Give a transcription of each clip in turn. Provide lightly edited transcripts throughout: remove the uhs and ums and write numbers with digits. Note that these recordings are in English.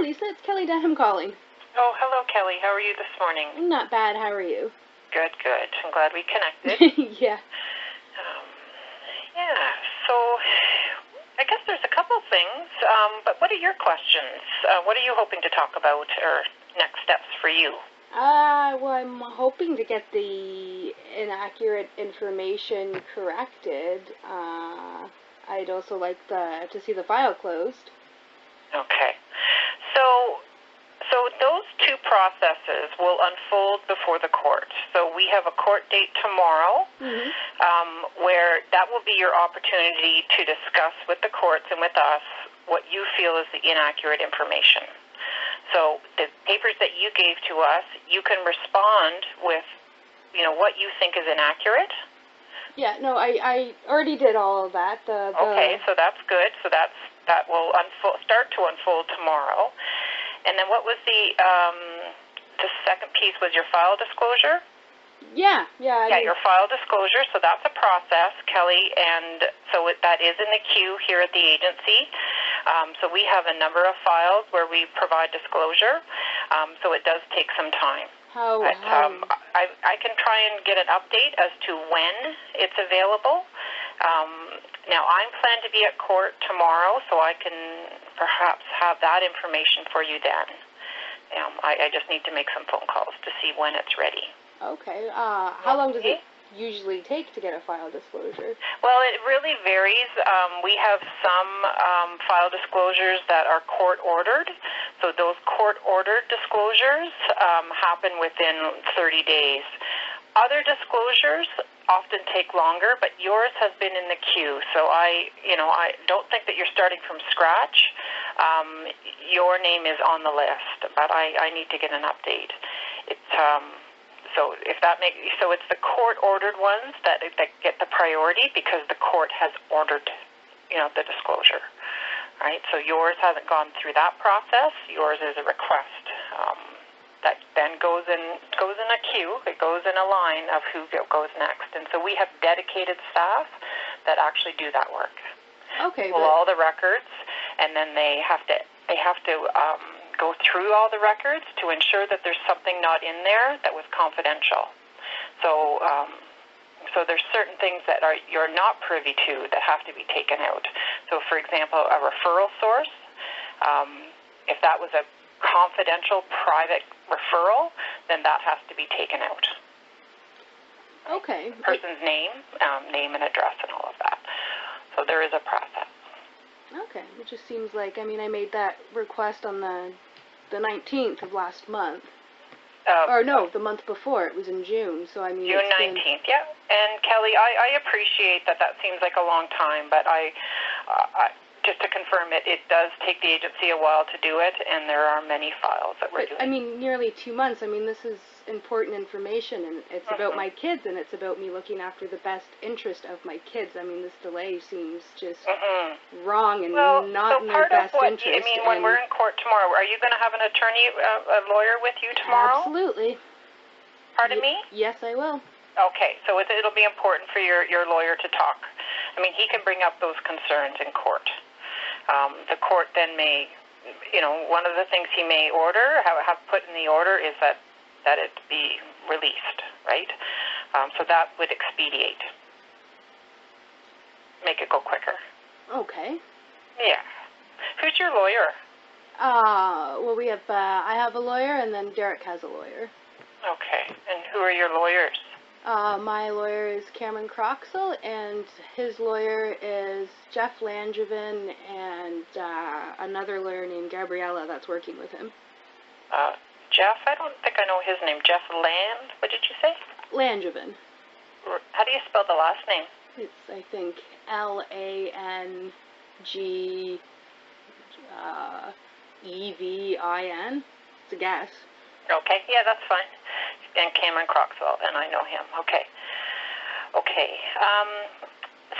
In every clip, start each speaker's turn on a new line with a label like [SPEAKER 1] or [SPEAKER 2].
[SPEAKER 1] Lisa. It's Kelly Denham calling.
[SPEAKER 2] Oh, hello, Kelly. How are you this morning?
[SPEAKER 1] Not bad. How are you?
[SPEAKER 2] Good, good. I'm glad we connected.
[SPEAKER 1] Yeah.
[SPEAKER 2] So I guess there's a couple things, but what are your questions? What are you hoping to talk about, or next steps for you?
[SPEAKER 1] Well, I'm hoping to get the inaccurate information corrected. I'd also like to see the file closed.
[SPEAKER 2] Okay. So those two processes will unfold before the court. So we have a court date tomorrow, where that will be your opportunity to discuss with the courts and with us what you feel is the inaccurate information. So the papers that you gave to us, you can respond with, what you think is inaccurate.
[SPEAKER 1] Yeah, no, I already did all of that.
[SPEAKER 2] Okay, so that's good. So that will start to unfold tomorrow. And then what was the second piece was your file disclosure?
[SPEAKER 1] Yeah.
[SPEAKER 2] Your file disclosure. So that's a process, Kelly, and so that is in the queue here at the agency. So we have a number of files where we provide disclosure. So it does take some time. I can try and get an update as to when it's available. Now, I'm planned to be at court tomorrow, so I can perhaps have that information for you then. I just need to make some phone calls to see when it's ready.
[SPEAKER 1] Okay. How long does it usually take to get a file disclosure?
[SPEAKER 2] Well, it really varies. We have some file disclosures that are court-ordered. So those court-ordered disclosures happen within 30 days. Other disclosures often take longer, but yours has been in the queue. So I don't think that you're starting from scratch. Your name is on the list, but I need to get an update. So it's the court-ordered ones that get the priority because the court has ordered, the disclosure, right? So yours hasn't gone through that process. Yours is a request that then goes in a queue. It goes in a line of who goes next, and so we have dedicated staff that actually do that work.
[SPEAKER 1] Okay.
[SPEAKER 2] Pull all the records, and then they have to go through all the records to ensure that there's something not in there that was confidential. So there's certain things that you're not privy to that have to be taken out. So, for example, a referral source, if that was a confidential private referral, then that has to be taken out.
[SPEAKER 1] Okay.
[SPEAKER 2] Person's name and address and all of that. So there is a process.
[SPEAKER 1] Okay. It just seems like, I made that request on the 19th of last month. The month before. It was in June, so
[SPEAKER 2] June 19th, yeah. And Kelly, I appreciate that seems like a long time, but I just to confirm it does take the agency a while to do it, and there are many files that we're doing.
[SPEAKER 1] Nearly 2 months. This is important information, and it's about my kids, and it's about me looking after the best interest of my kids. This delay seems just wrong and not in their best interest.
[SPEAKER 2] When we're in court tomorrow, are you going to have an attorney, a lawyer with you tomorrow?
[SPEAKER 1] Absolutely.
[SPEAKER 2] Pardon me?
[SPEAKER 1] Yes, I will.
[SPEAKER 2] Okay, so it'll be important for your lawyer to talk. He can bring up those concerns in court. The court then may, one of the things he may order, have put in the order is that it be released, right? So that would expedite, make it go quicker.
[SPEAKER 1] Okay.
[SPEAKER 2] Yeah. Who's your lawyer?
[SPEAKER 1] Well, we have, I have a lawyer, and then Derek has a lawyer.
[SPEAKER 2] Okay. And who are your lawyers?
[SPEAKER 1] My lawyer is Cameron Croxall, and his lawyer is Jeff Langevin, and another lawyer named Gabriella that's working with him.
[SPEAKER 2] Jeff? I don't think I know his name. Jeff Land? What did you say? Langevin. How do you spell the last name?
[SPEAKER 1] It's, I think, Langevin. It's a guess.
[SPEAKER 2] Okay, yeah, that's fine. And Cameron Croxall, and I know him. Okay.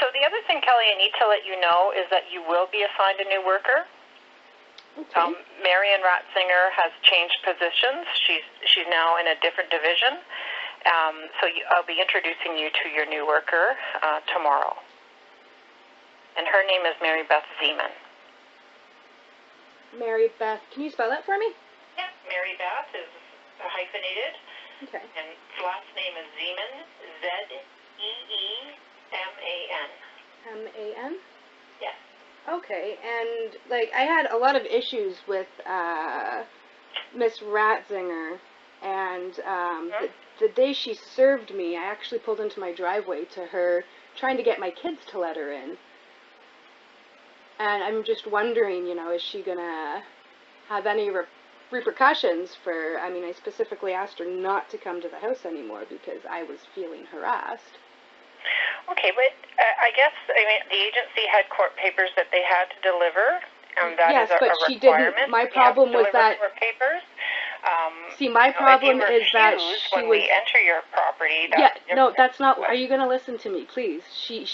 [SPEAKER 2] So the other thing, Kelly, I need to let you know is that you will be assigned a new worker.
[SPEAKER 1] Okay.
[SPEAKER 2] Marian Ratzinger has changed positions. She's now in a different division. I'll be introducing you to your new worker tomorrow. And her name is Mary Beth Zeman.
[SPEAKER 1] Mary Beth. Can you spell that for me?
[SPEAKER 2] Yeah, Mary Beth is hyphenated.
[SPEAKER 1] Okay.
[SPEAKER 2] And last name is Zeeman, Z-E-E-M-A-N.
[SPEAKER 1] M-A-N?
[SPEAKER 2] Yes.
[SPEAKER 1] Okay, and, like, I had a lot of issues with Miss Ratzinger, and the day she served me, I actually pulled into my driveway to her, trying to get my kids to let her in. And I'm just wondering, you know, is she going to have any repercussions for, I mean, I specifically asked her not to come to the house anymore because I was feeling harassed.
[SPEAKER 2] Okay, but I guess, I mean, the agency had court papers that they had to deliver, and that
[SPEAKER 1] yes,
[SPEAKER 2] is a
[SPEAKER 1] but
[SPEAKER 2] requirement.
[SPEAKER 1] She didn't. My problem was that...
[SPEAKER 2] Court papers.
[SPEAKER 1] See, my problem is that she
[SPEAKER 2] when
[SPEAKER 1] was...
[SPEAKER 2] we enter your property...
[SPEAKER 1] no, that's not... Are you going to listen to me, please?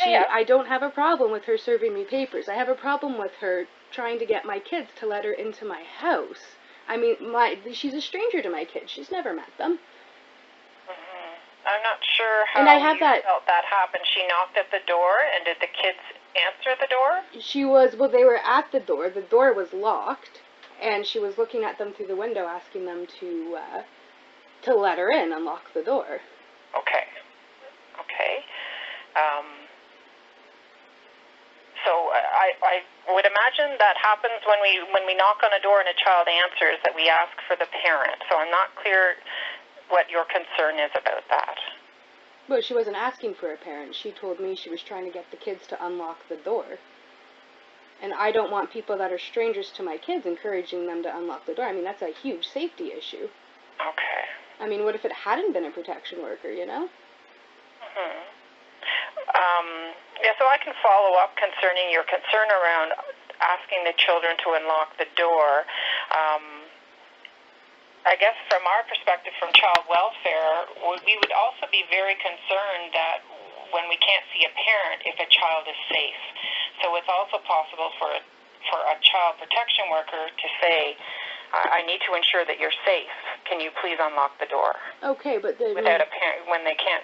[SPEAKER 1] I don't have a problem with her serving me papers. I have a problem with her trying to get my kids to let her into my house. I mean, she's a stranger to my kids. She's never met them.
[SPEAKER 2] I'm not sure how
[SPEAKER 1] you
[SPEAKER 2] felt that happened. She knocked at the door, and did the kids answer the door?
[SPEAKER 1] They were at the door. The door was locked, and she was looking at them through the window, asking them to let her in, unlock the door.
[SPEAKER 2] Okay. So I would imagine that happens when we knock on a door and a child answers, that we ask for the parent. So I'm not clear what your concern is about that.
[SPEAKER 1] Well, she wasn't asking for a parent. She told me she was trying to get the kids to unlock the door. And I don't want people that are strangers to my kids encouraging them to unlock the door. I mean, that's a huge safety issue.
[SPEAKER 2] Okay.
[SPEAKER 1] I mean, what if it hadn't been a protection worker, you know?
[SPEAKER 2] Yeah, so I can follow up concerning your concern around asking the children to unlock the door. I guess from our perspective, from child welfare, we would also be very concerned that when we can't see a parent, if a child is safe. So it's also possible for a child protection worker to say, I need to ensure that you're safe. Can you please unlock the door?
[SPEAKER 1] Okay, but
[SPEAKER 2] without a parent, when they can't,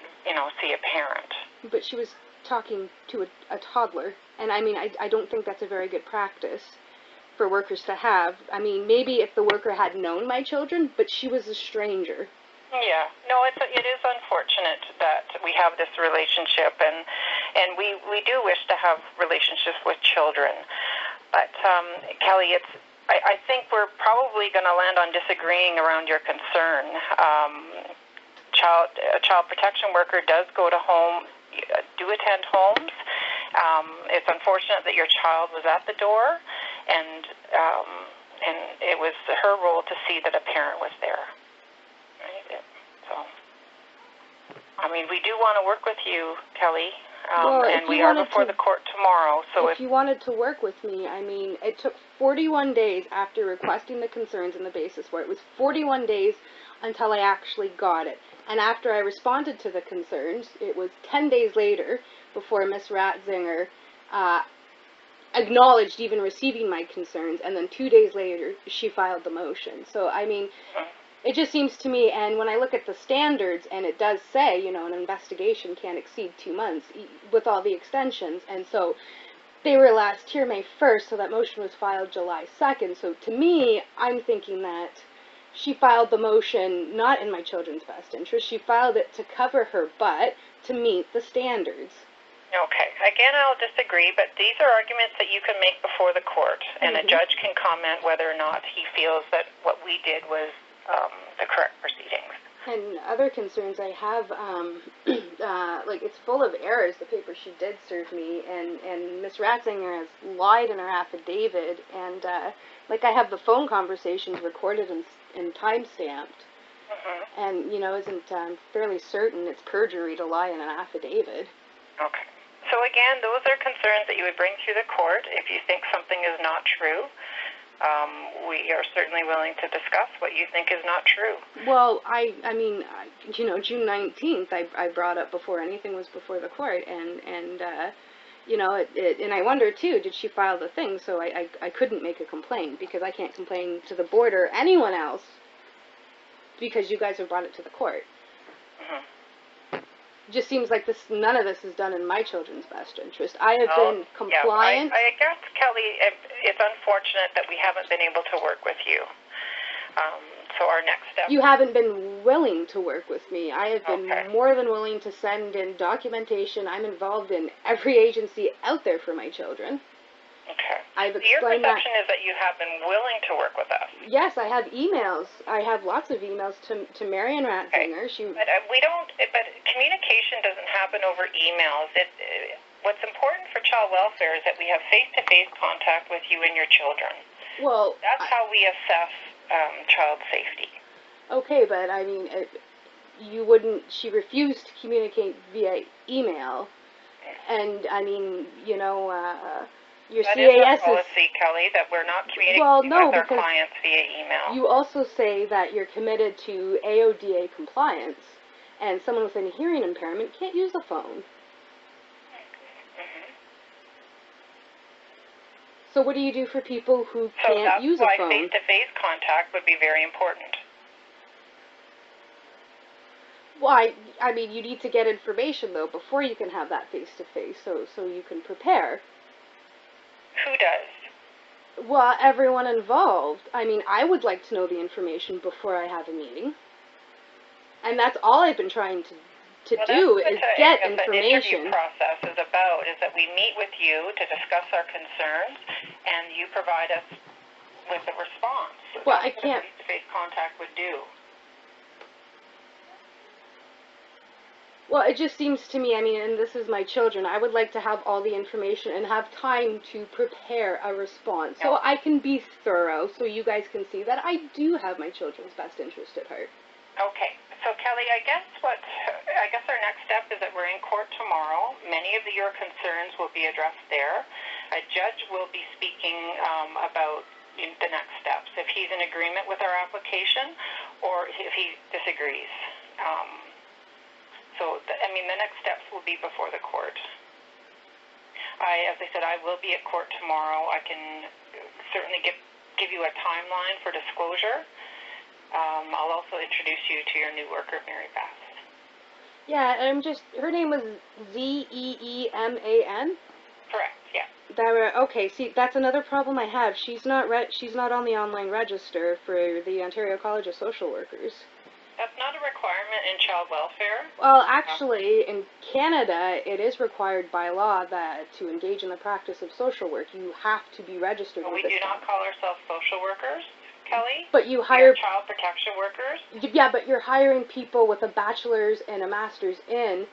[SPEAKER 2] see a parent.
[SPEAKER 1] But she was talking to a toddler, and I mean, I don't think that's a very good practice for workers to have. I mean, maybe if the worker had known my children, but she was a stranger.
[SPEAKER 2] Yeah, no, it is unfortunate that we have this relationship, and we do wish to have relationships with children. But Kelly, I think we're probably going to land on disagreeing around your concern. A child protection worker does go to attend homes. It's unfortunate that your child was at the door, and it was her role to see that a parent was there. Right? So, I mean, we do want to work with you, Kelly, and we are before the court tomorrow. So
[SPEAKER 1] if you wanted to work with me, I mean, it took 41 days after requesting the concerns and the basis for it. It was 41 days until I actually got it. And after I responded to the concerns, it was 10 days later before Miss Ratzinger acknowledged even receiving my concerns, and then 2 days later, she filed the motion. So, I mean, it just seems to me, and when I look at the standards, and it does say, an investigation can't exceed 2 months with all the extensions, and so they were last here May 1st, so that motion was filed July 2nd. So to me, I'm thinking that she filed the motion not in my children's best interest. She filed it to cover her butt to meet the standards.
[SPEAKER 2] Okay. Again, I'll disagree, but these are arguments that you can make before the court, and a judge can comment whether or not he feels that what we did was the correct proceedings.
[SPEAKER 1] And other concerns I have, it's full of errors, the paper she did serve me, and Ms. Ratzinger has lied in her affidavit, and, I have the phone conversations recorded and time-stamped, and, isn't fairly certain it's perjury to lie in an affidavit.
[SPEAKER 2] Okay. So again, those are concerns that you would bring to the court if you think something is not true. We are certainly willing to discuss what you think is not true.
[SPEAKER 1] Well, I mean, June 19th, I brought up before anything was before the court, and and I wonder, too, did she file the thing? So I couldn't make a complaint, because I can't complain to the board or anyone else, because you guys have brought it to the court. just seems like none of this is done in my children's best interest. I have been compliant.
[SPEAKER 2] Yeah, I guess, Kelly, it's unfortunate that we haven't been able to work with you. So our next step...
[SPEAKER 1] You haven't been willing to work with me. I have been more than willing to send in documentation. I'm involved in every agency out there for my children.
[SPEAKER 2] Okay.
[SPEAKER 1] I've
[SPEAKER 2] explained
[SPEAKER 1] Your
[SPEAKER 2] perception is that you have been willing to work with us.
[SPEAKER 1] Yes, I have emails. I have lots of emails to Marian Ratzinger.
[SPEAKER 2] Okay. But we don't. But communication doesn't happen over emails. What's important for child welfare is that we have face-to-face contact with you and your children.
[SPEAKER 1] Well,
[SPEAKER 2] that's how we assess child safety.
[SPEAKER 1] Okay, but I mean, you wouldn't. She refused to communicate via email, and I mean, you know. Your
[SPEAKER 2] that
[SPEAKER 1] CAS
[SPEAKER 2] is our policy, Kelly, that we're not communicating with our clients via email.
[SPEAKER 1] You also say that you're committed to AODA compliance, and someone with a hearing impairment can't use a phone. Mm-hmm. So what do you do for people who can't use a phone?
[SPEAKER 2] So that's why face-to-face contact would be very important.
[SPEAKER 1] Well, I mean, you need to get information, though, before you can have that face-to-face, so you can prepare.
[SPEAKER 2] Who does?
[SPEAKER 1] Well, everyone involved. I mean, I would like to know the information before I have a meeting. And that's all I've been trying to do is get information.
[SPEAKER 2] The interview process is about is that we meet with you to discuss our concerns, and you provide us with a response.
[SPEAKER 1] Well, I can't.
[SPEAKER 2] What face-to-face contact would do.
[SPEAKER 1] Well, it just seems to me, I mean, and this is my children, I would like to have all the information and have time to prepare a response. So I can be thorough, so you guys can see that I do have my children's best interest at heart.
[SPEAKER 2] Okay. So, Kelly, I guess our next step is that we're in court tomorrow. Many of your concerns will be addressed there. A judge will be speaking about the next steps, if he's in agreement with our application or if he disagrees. So, the next steps will be before the court. As I said, I will be at court tomorrow. I can certainly give you a timeline for disclosure. I'll also introduce you to your new worker, Mary Beth.
[SPEAKER 1] Yeah, her name was Zeeman?
[SPEAKER 2] Correct, yeah.
[SPEAKER 1] Okay, see, that's another problem I have. She's not on the online register for the Ontario College of Social Workers.
[SPEAKER 2] That's not a requirement in child welfare.
[SPEAKER 1] Well, actually, in Canada, it is required by law that to engage in the practice of social work, you have to be registered with this.
[SPEAKER 2] We do not call ourselves social workers, Kelly.
[SPEAKER 1] But you hire...
[SPEAKER 2] We are child protection workers.
[SPEAKER 1] Yeah, but you're hiring people with a bachelor's and a master's in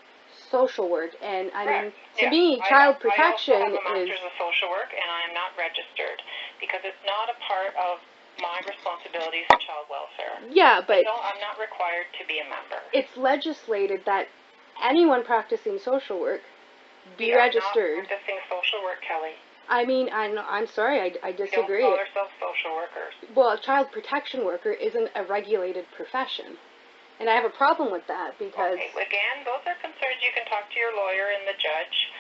[SPEAKER 1] social work, and I mean, to me, child protection
[SPEAKER 2] I also have a master's of social work, and I am not registered because it's not a part of my responsibilities in child welfare.
[SPEAKER 1] Yeah, but...
[SPEAKER 2] So I'm not required to be a member.
[SPEAKER 1] It's legislated that anyone practicing social work be registered.
[SPEAKER 2] We are not practicing social work, Kelly.
[SPEAKER 1] I mean, I'm sorry, I disagree.
[SPEAKER 2] We don't call ourselves social workers.
[SPEAKER 1] Well, a child protection worker isn't a regulated profession. And I have a problem with that because...
[SPEAKER 2] Okay, again, those are concerns you can talk to your lawyer and the judge.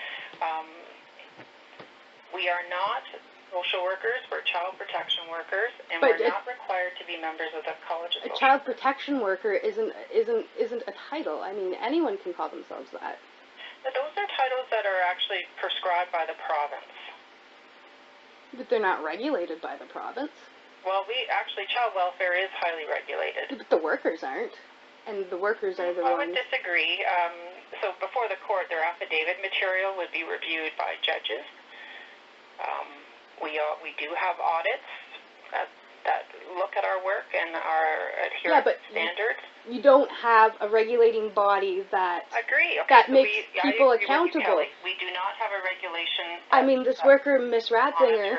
[SPEAKER 2] We are not social workers, we're child protection workers, and we're not required to be members of the College of Social
[SPEAKER 1] Work. A child protection worker isn't a title. I mean, anyone can call themselves that.
[SPEAKER 2] But those are titles that are actually prescribed by the province.
[SPEAKER 1] But they're not regulated by the province.
[SPEAKER 2] Well, child welfare is highly regulated.
[SPEAKER 1] But the workers aren't. And the workers are the ones...
[SPEAKER 2] I would disagree. So before the court, their affidavit material would be reviewed by judges. We do have audits that look at our work and our adherence standards.
[SPEAKER 1] You don't have a regulating body that makes people accountable.
[SPEAKER 2] We do not have a regulation.
[SPEAKER 1] I mean, this worker, Miss Ratzinger,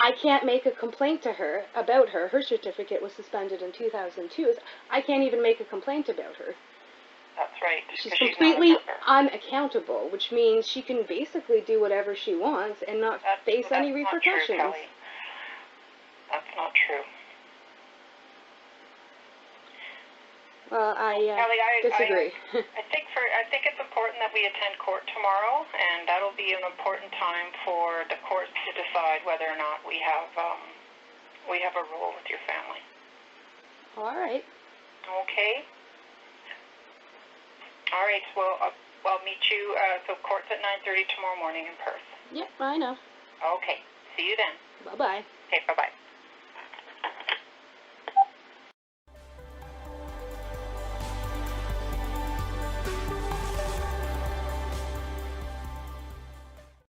[SPEAKER 1] I can't make a complaint to her about her. Her certificate was suspended in 2002. I can't even make a complaint about her.
[SPEAKER 2] That's right.
[SPEAKER 1] She's completely unaccountable, which means she can basically do whatever she wants and not face any repercussions.
[SPEAKER 2] Not true, Kelly. That's not true.
[SPEAKER 1] Well,
[SPEAKER 2] Kelly,
[SPEAKER 1] disagree.
[SPEAKER 2] I think it's important that we attend court tomorrow, and that'll be an important time for the court to decide whether or not we have a role with your family.
[SPEAKER 1] All right.
[SPEAKER 2] Okay. All right. Well, I'll meet you. So court's at 9:30 tomorrow morning in Perth.
[SPEAKER 1] Yep, I know.
[SPEAKER 2] Okay. See you then.
[SPEAKER 1] Bye-bye.
[SPEAKER 2] Okay, bye-bye.